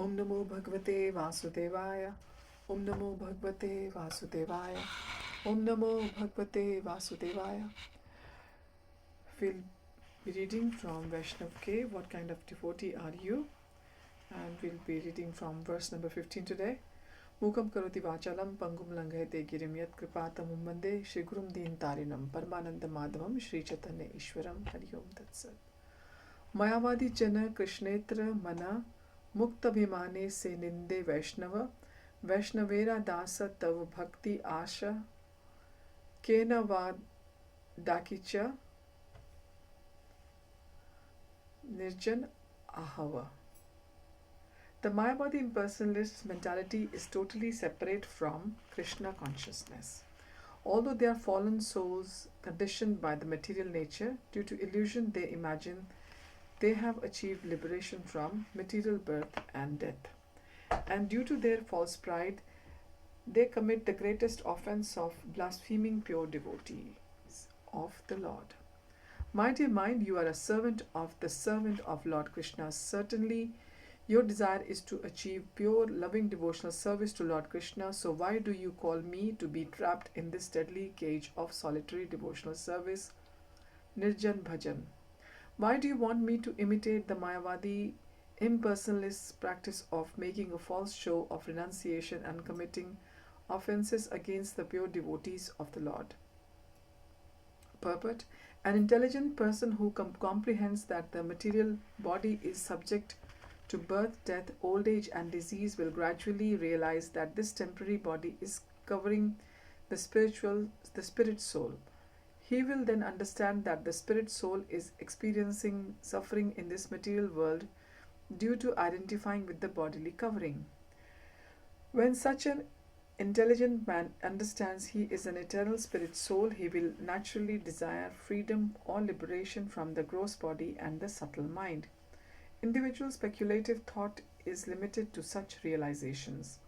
Om Namo Bhagavate Vasudevaya. Om Namo Bhagavate Vasudevaya. Om Namo Bhagavate Vasudevaya. We'll be reading from Vaisnava Ke. What kind of devotee are you? And we'll be reading from verse number 15 today. Mukam karoti vachalam pangum langhayate girim yat kripatamum vande Shri Gurum Deen Tarinam Paramananda Madhavam Shri Chaitanya Ishwaram Hari Om Tat Sat. Mayavadi Jana Krishnetra Mana Muktabhimane se ninde Vaishnava Vaishnavera dasa tav bhakti asha kena vad dakicha nirjan ahava. The Mayavadi impersonalist mentality is totally separate from Krishna consciousness. Although they are fallen souls conditioned by the material nature, due to illusion they imagine they have achieved liberation from material birth and death. And due to their false pride, they commit the greatest offense of blaspheming pure devotees of the Lord. My dear mind, you are a servant of Lord Krishna. Certainly, your desire is to achieve pure, loving devotional service to Lord Krishna. So why do you call me to be trapped in this deadly cage of solitary devotional service, Nirjan Bhajan? Why do you want me to imitate the Mayavadi impersonalist practice of making a false show of renunciation and committing offenses against the pure devotees of the Lord? Purport: an intelligent person who comprehends that the material body is subject to birth, death, old age, and disease will gradually realize that this temporary body is covering the spirit soul. He will then understand that the spirit soul is experiencing suffering in this material world due to identifying with the bodily covering. When such an intelligent man understands he is an eternal spirit soul, he will naturally desire freedom or liberation from the gross body and the subtle mind. Individual speculative thought is limited to such realizations.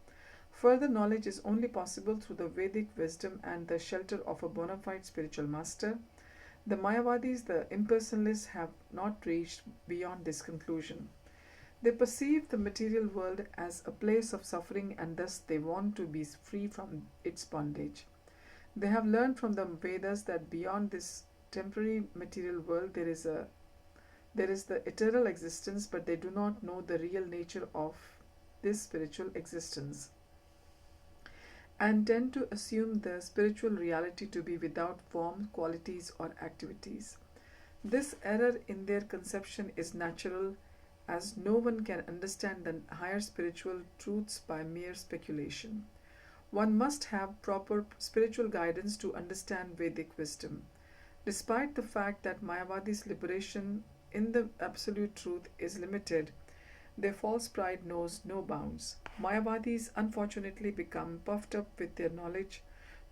Further knowledge is only possible through the Vedic wisdom and the shelter of a bona fide spiritual master. The Mayavadis, the impersonalists, have not reached beyond this conclusion. They perceive the material world as a place of suffering and thus they want to be free from its bondage. They have learned from the Vedas that beyond this temporary material world there is the eternal existence, but they do not know the real nature of this spiritual existence and tend to assume the spiritual reality to be without form, qualities, or activities. This error in their conception is natural, as no one can understand the higher spiritual truths by mere speculation. One must have proper spiritual guidance to understand Vedic wisdom. Despite the fact that Mayavadi's liberation in the absolute truth is limited, their false pride knows no bounds. Mayavadis unfortunately become puffed up with their knowledge,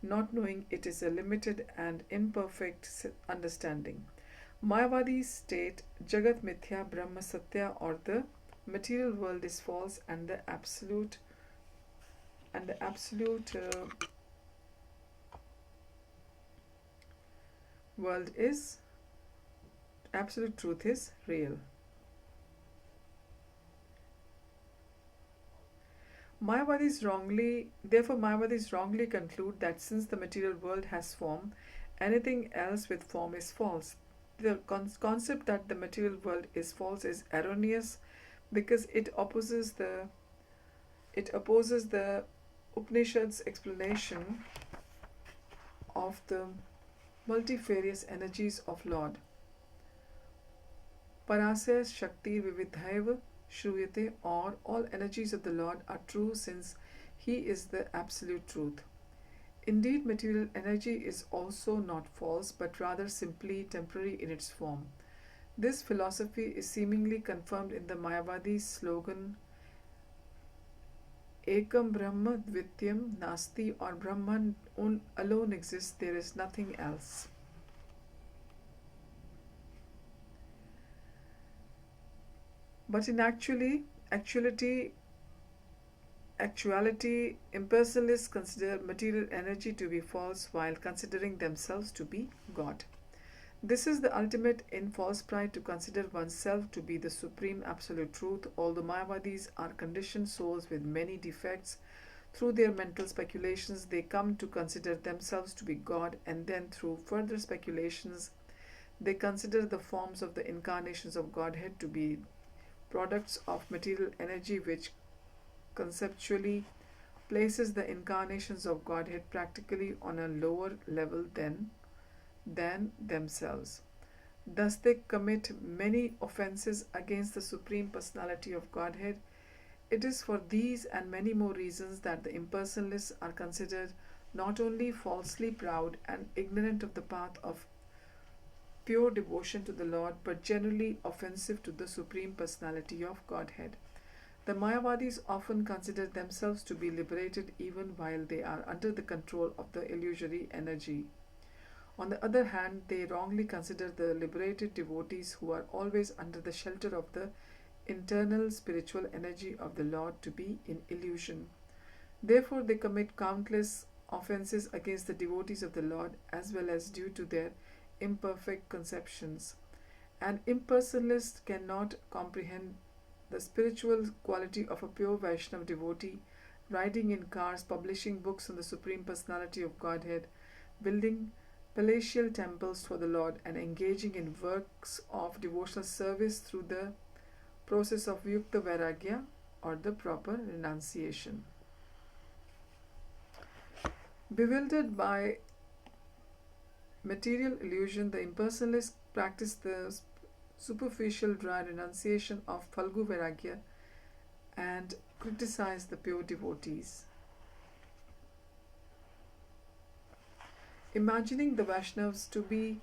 not knowing it is a limited and imperfect understanding. Mayavadis state Jagat Mithya Brahma Satya, or the material world is false and the absolute world is absolute truth is real. Therefore, Mayavadis wrongly conclude that since the material world has form, anything else with form is false. The concept that the material world is false is erroneous because it opposes the Upanishad's explanation of the multifarious energies of Lord. Parasya Shakti Vividhaiva Shruyate, or all energies of the Lord are true since He is the absolute truth. Indeed, material energy is also not false but rather simply temporary in its form. This philosophy is seemingly confirmed in the Mayavadi slogan Ekam Brahma Dvityam Nasti, or Brahman alone exists, there is nothing else. But in actuality, impersonalists consider material energy to be false while considering themselves to be God. This is the ultimate in false pride to consider oneself to be the supreme absolute truth. Although Mayavadis are conditioned souls with many defects, through their mental speculations they come to consider themselves to be God, and then through further speculations they consider the forms of the incarnations of Godhead to be products of material energy, which conceptually places the incarnations of Godhead practically on a lower level than themselves. Thus, they commit many offenses against the Supreme Personality of Godhead. It is for these and many more reasons that the impersonalists are considered not only falsely proud and ignorant of the path of pure devotion to the Lord, but generally offensive to the Supreme Personality of Godhead. The Mayavadis often consider themselves to be liberated even while they are under the control of the illusory energy. On the other hand, they wrongly consider the liberated devotees who are always under the shelter of the internal spiritual energy of the Lord to be in illusion. Therefore, they commit countless offenses against the devotees of the Lord, as well as due to their imperfect conceptions. An impersonalist cannot comprehend the spiritual quality of a pure Vaishnava devotee, riding in cars, publishing books on the Supreme Personality of Godhead, building palatial temples for the Lord, and engaging in works of devotional service through the process of Yukta Vairagya, or the proper renunciation. Bewildered by material illusion, the impersonalists practice the superficial dry renunciation of Phalgu Vairagya and criticize the pure devotees. Imagining the Vaishnavas to be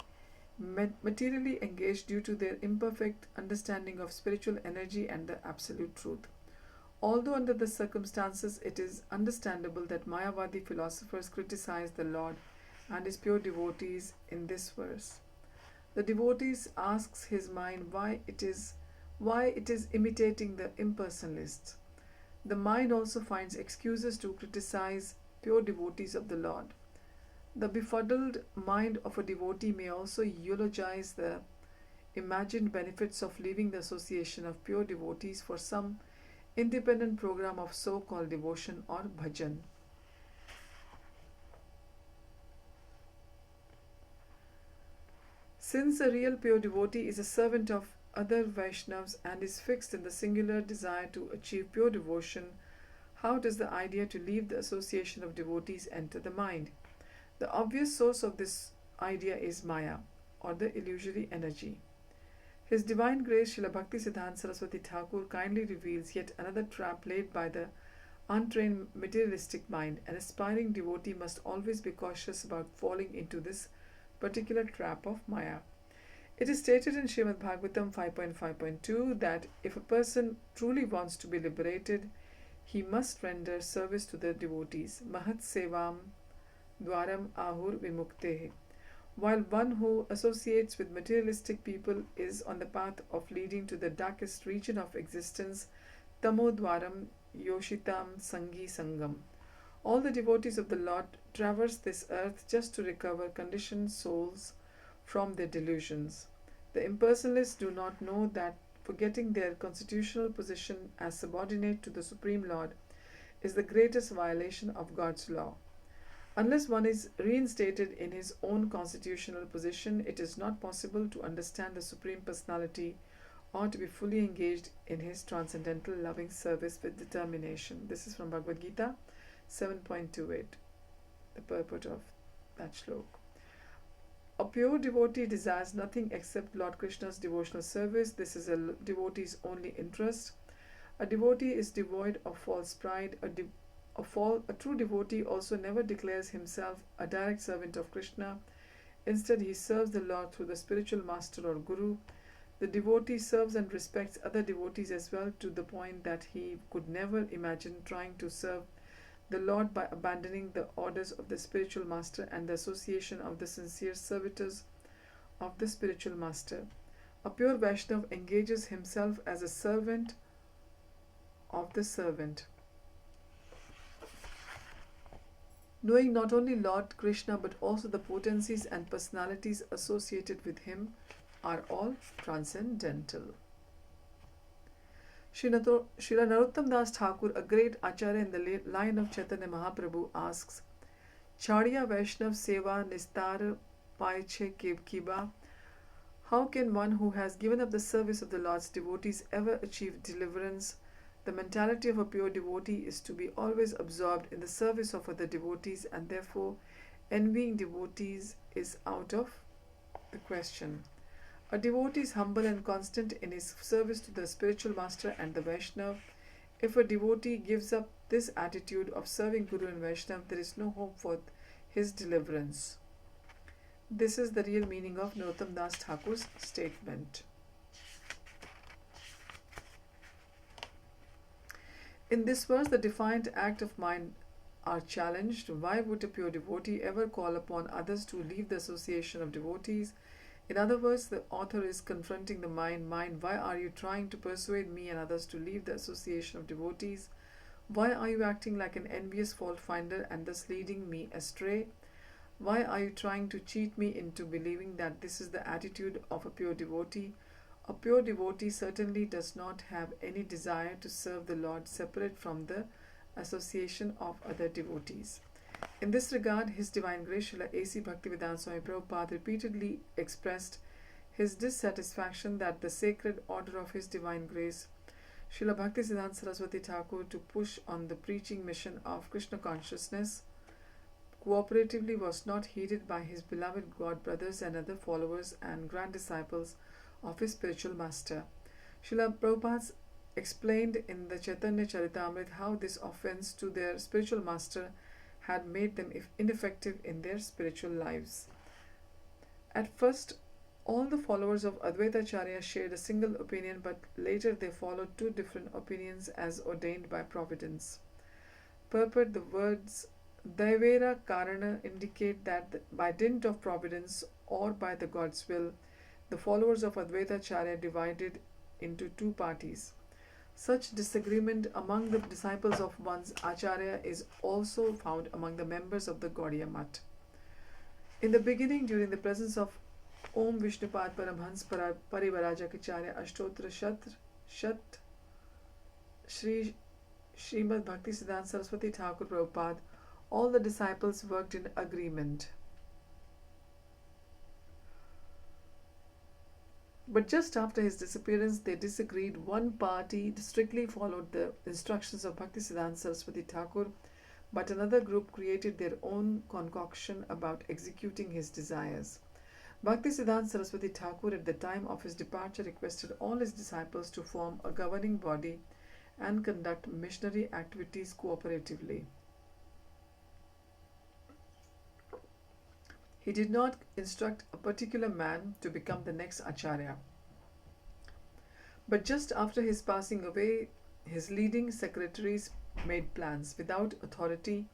materially engaged due to their imperfect understanding of spiritual energy and the absolute truth. Although under the circumstances it is understandable that Mayavadi philosophers criticize the Lord and his pure devotees in this verse. The devotees asks his mind why it is imitating the impersonalists. The mind also finds excuses to criticize pure devotees of the Lord. The befuddled mind of a devotee may also eulogize the imagined benefits of leaving the association of pure devotees for some independent program of so-called devotion or bhajan. Since a real pure devotee is a servant of other Vaishnavas and is fixed in the singular desire to achieve pure devotion, how does the idea to leave the association of devotees enter the mind? The obvious source of this idea is Maya, or the illusory energy. His Divine Grace Srila Bhakti Siddhanta Saraswati Thakur kindly reveals yet another trap laid by the untrained materialistic mind. An aspiring devotee must always be cautious about falling into this particular trap of Maya. It is stated in Srimad Bhagavatam 5.5.2 that if a person truly wants to be liberated, he must render service to the devotees. Mahat sevam dwaram ahur vimuktehe. While one who associates with materialistic people is on the path of leading to the darkest region of existence, tamo dwaram yoshitam sangi sangam. All the devotees of the Lord traverse this earth just to recover conditioned souls from their delusions. The impersonalists do not know that forgetting their constitutional position as subordinate to the Supreme Lord is the greatest violation of God's law. Unless one is reinstated in his own constitutional position, it is not possible to understand the Supreme Personality or to be fully engaged in his transcendental loving service with determination. This is from Bhagavad Gita 7.28, the purport of that shlok. A pure devotee desires nothing except Lord Krishna's devotional service. This is a devotee's only interest. A devotee is devoid of false pride. A true devotee also never declares himself a direct servant of Krishna. Instead, he serves the Lord through the spiritual master or guru. The devotee serves and respects other devotees as well, to the point that he could never imagine trying to serve the Lord by abandoning the orders of the spiritual master and the association of the sincere servitors of the spiritual master. A pure Vaishnava engages himself as a servant of the servant. knowing not only Lord Krishna but also the potencies and personalities associated with him, are all transcendental. Srila Narottam Das Thakur, a great acharya in the line of Chaitanya Mahaprabhu, asks, Charya Vaishnav Seva Nistar Paiche Kiba. How can one who has given up the service of the Lord's devotees ever achieve deliverance? The mentality of a pure devotee is to be always absorbed in the service of other devotees, and therefore envying devotees is out of the question. A devotee is humble and constant in his service to the spiritual master and the Vaishnav. If a devotee gives up this attitude of serving Guru and Vaishnav, there is no hope for his deliverance. This is the real meaning of Narottam Das Thakur's statement. In this verse, the defiant act of mind are challenged. Why would a pure devotee ever call upon others to leave the association of devotees? In other words, the author is confronting the mind. Mind, why are you trying to persuade me and others to leave the association of devotees? Why are you acting like an envious fault finder and thus leading me astray? Why are you trying to cheat me into believing that this is the attitude of a pure devotee? A pure devotee certainly does not have any desire to serve the Lord separate from the association of other devotees. In this regard, His Divine Grace Srila A.C. Bhaktivedanta Swami Prabhupada repeatedly expressed his dissatisfaction that the sacred order of His Divine Grace Srila Bhaktisiddhanta Saraswati Thakur to push on the preaching mission of Krishna consciousness cooperatively was not heeded by his beloved God brothers and other followers and grand disciples of his spiritual master. Srila Prabhupada explained in the Chaitanya Charitamrita how this offense to their spiritual master had made them ineffective in their spiritual lives. At first, all the followers of Advaita Acharya shared a single opinion, but later they followed two different opinions as ordained by Providence. Purport: the words Daivera Karana indicate that by dint of Providence or by the God's will, the followers of Advaita Acharya divided into two parties. Such disagreement among the disciples of one's Acharya is also found among the members of the Gaudiya Math. In the beginning, during the presence of Om Vishnupad Paramhans Parivarajak Ashtotra Shat Shri Srimad Bhaktisiddhanta Saraswati Thakur Prabhupada, all the disciples worked in agreement. But just after his disappearance, they disagreed. One party strictly followed the instructions of Bhaktisiddhanta Saraswati Thakur, but another group created their own concoction about executing his desires. Bhaktisiddhanta Saraswati Thakur, at the time of his departure, requested all his disciples to form a governing body and conduct missionary activities cooperatively. He did not instruct a particular man to become the next Acharya. But just after his passing away, his leading secretaries made plans without authority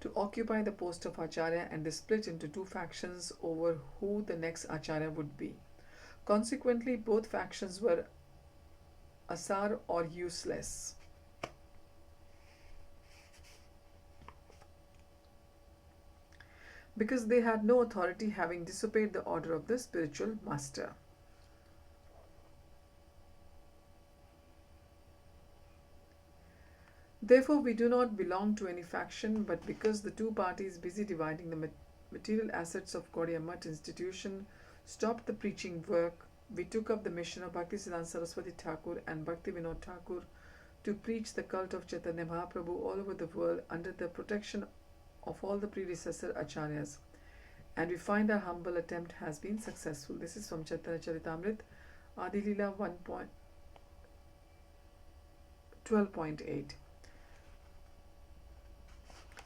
to occupy the post of Acharya, and they split into two factions over who the next Acharya would be. Consequently, both factions were asar or useless. Because they had no authority, having disobeyed the order of the spiritual master. Therefore, we do not belong to any faction, but because the two parties busy dividing the material assets of Gaudiya Math institution stopped the preaching work, we took up the mission of Bhaktisiddhanta Saraswati Thakur and Bhakti Vinod Thakur to preach the cult of Chaitanya Mahaprabhu all over the world under the protection of all the predecessor acharyas, and we find our humble attempt has been successful. This is from Chaitanya Charitamrita, Adi Leela 12.8.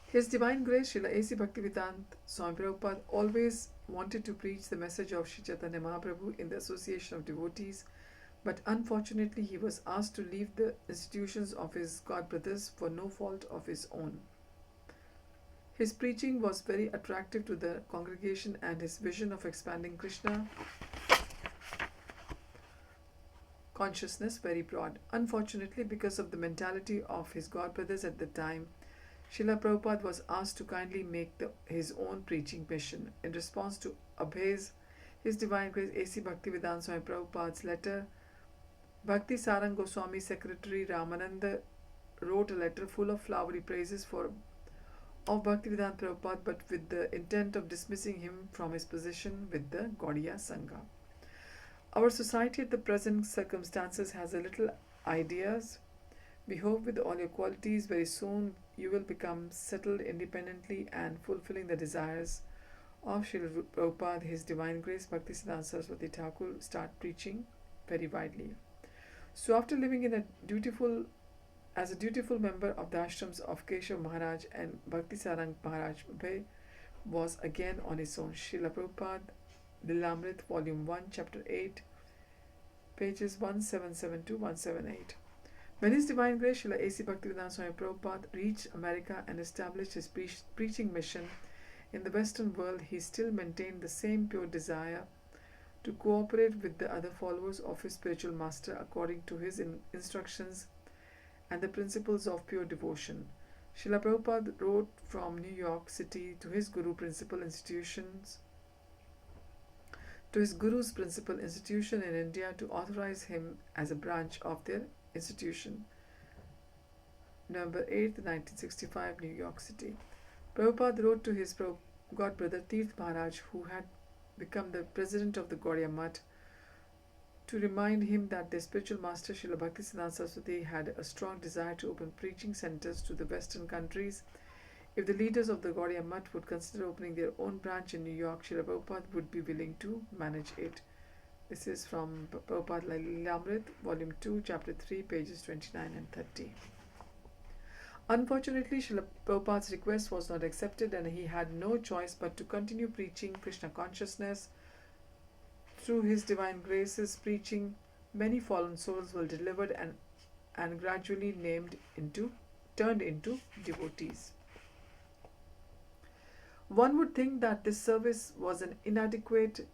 His Divine Grace Srila A.C. Bhaktivedanta Swami Prabhupada always wanted to preach the message of Sri Chaitanya Mahaprabhu in the association of devotees, but unfortunately he was asked to leave the institutions of his god brothers for no fault of his own. His preaching was very attractive to the congregation and his vision of expanding Krishna consciousness very broad. Unfortunately, because of the mentality of his god brothers at the time, Srila Prabhupada was asked to kindly make his own preaching mission. In response to Abhay's, His Divine Grace A.C. Bhaktivedanta Swami Prabhupada's letter, Bhakti Sarang Goswami Secretary Ramananda wrote a letter full of flowery praises of Bhaktivedanta Prabhupada, but with the intent of dismissing him from his position with the Gaudiya Sangha. Our society at the present circumstances has a little ideas. We hope with all your qualities very soon you will become settled independently and fulfilling the desires of Srila Prabhupada, His Divine Grace Bhaktisiddhanta Saraswati Thakur, start preaching very widely. So after living as a dutiful member of the ashrams of Keshav Maharaj and Bhakti Sarang Maharaj, Abhay was again on his own. Srila Prabhupada, Lilamrit, Volume 1, Chapter 8, pages 177 to 178. When His Divine Grace Srila A.C. Bhaktivedanta Swami Prabhupada reached America and established his preaching mission in the Western world, he still maintained the same pure desire to cooperate with the other followers of his spiritual master according to his instructions and the principles of pure devotion. Srila Prabhupada wrote from New York City to his Guru's principal institution in India to authorize him as a branch of their institution. November 8, 1965, New York City. Prabhupada wrote to his god brother Tirth Maharaj, who had become the president of the Gaudiya Math, to remind him that the spiritual master Srila Bhaktisiddhanta Saraswati had a strong desire to open preaching centers to the Western countries. If the leaders of the Gaudiya Math would consider opening their own branch in New York, Srila Prabhupada would be willing to manage it. This is from Prabhupada Lilamrit, Volume 2, Chapter 3, pages 29 and 30. Unfortunately, Srila Prabhupada's request was not accepted and he had no choice but to continue preaching Krishna consciousness. Through His Divine Grace's preaching, many fallen souls were delivered and gradually turned into devotees. One would think that this service was an inadequate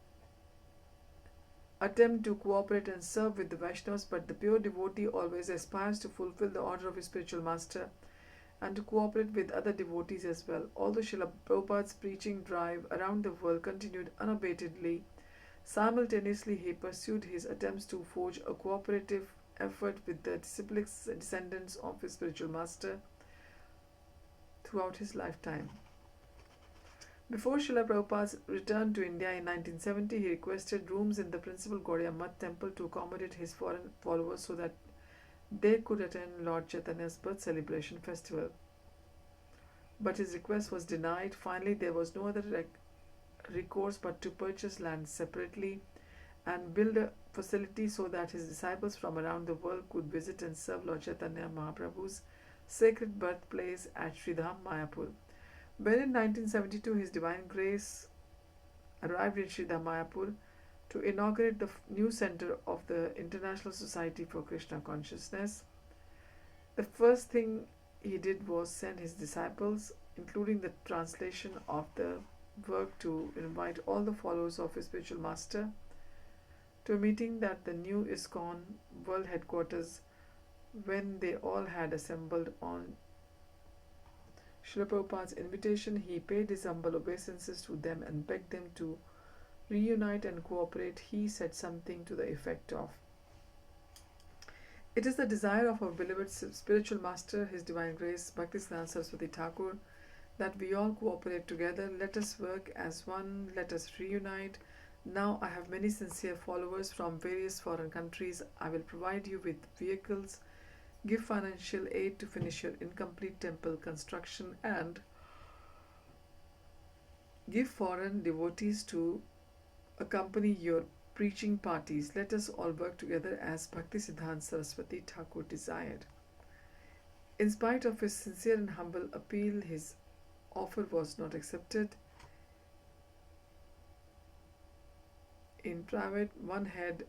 attempt to cooperate and serve with the Vaishnavas, but the pure devotee always aspires to fulfill the order of his spiritual master and to cooperate with other devotees as well. Although Srila Prabhupada's preaching drive around the world continued unabatedly, simultaneously he pursued his attempts to forge a cooperative effort with the descendants of his spiritual master throughout his lifetime. Before Srila Prabhupada's return to India in 1970, he requested rooms in the principal Gaudiya Math temple to accommodate his foreign followers so that they could attend Lord Chaitanya's birth celebration festival. But his request was denied. Finally, there was no other recourse but to purchase land separately and build a facility so that his disciples from around the world could visit and serve Lord Chaitanya Mahaprabhu's sacred birthplace at Sridham, Mayapur. When in 1972 His Divine Grace arrived in Sridham, Mayapur to inaugurate the new center of the International Society for Krishna Consciousness, the first thing he did was send his disciples, including the translation of the work, to invite all the followers of his spiritual master to a meeting at the new ISKCON world headquarters. When they all had assembled on Srila Prabhupada's invitation, he paid his humble obeisances to them and begged them to reunite and cooperate. He said something to the effect of, "It is the desire of our beloved spiritual master, His Divine Grace Bhaktisiddhanta Saraswati Thakur, that we all cooperate together. Let us work as one. Let us reunite. Now I have many sincere followers from various foreign countries. I will provide you with vehicles, give financial aid to finish your incomplete temple construction, and give foreign devotees to accompany your preaching parties. Let us all work together as Bhaktisiddhanta Saraswati Thakur desired." In spite of his sincere and humble appeal, his offer was not accepted. In private, one head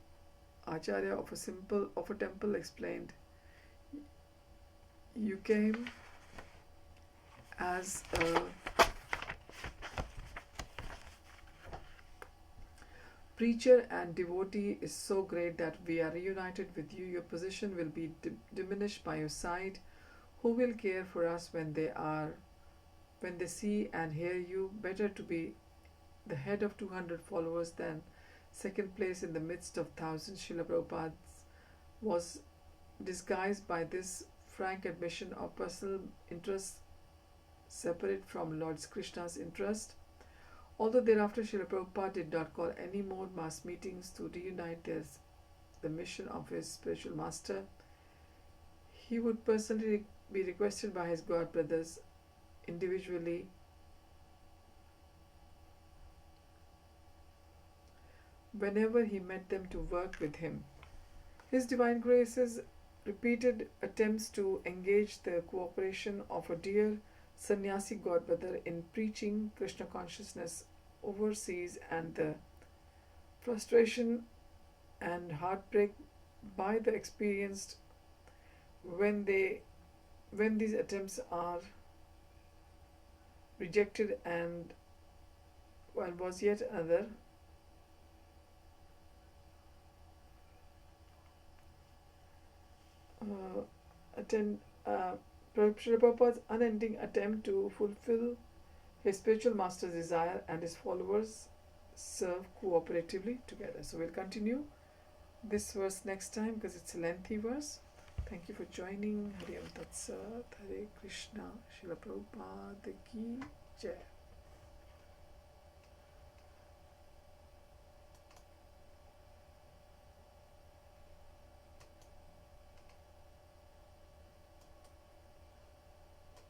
Acharya of a temple explained, "You came as a preacher and devotee is so great that we are reunited with you. Your position will be diminished by your side. Who will care for us when they see and hear you? Better to be the head of 200 followers than second place in the midst of thousands. Srila Prabhupada was disguised by this frank admission of personal interest separate from Lord Krishna's interest. Although thereafter Srila Prabhupada did not call any more mass meetings to reunite the mission of his spiritual master, he would personally be requested by his god brothers individually whenever he met them to work with him. His Divine Grace's repeated attempts to engage the cooperation of a dear sannyasi godbrother in preaching Krishna consciousness overseas, and the frustration and heartbreak by the experienced when these attempts are rejected, and was yet another Srila Prabhupada's unending attempt to fulfill his spiritual master's desire and his followers serve cooperatively together. So we'll continue this verse next time because it's a lengthy verse. Thank you for joining. Hari Om Tat Sat. Hare Krishna. Srila Prabhupada Ki Jai.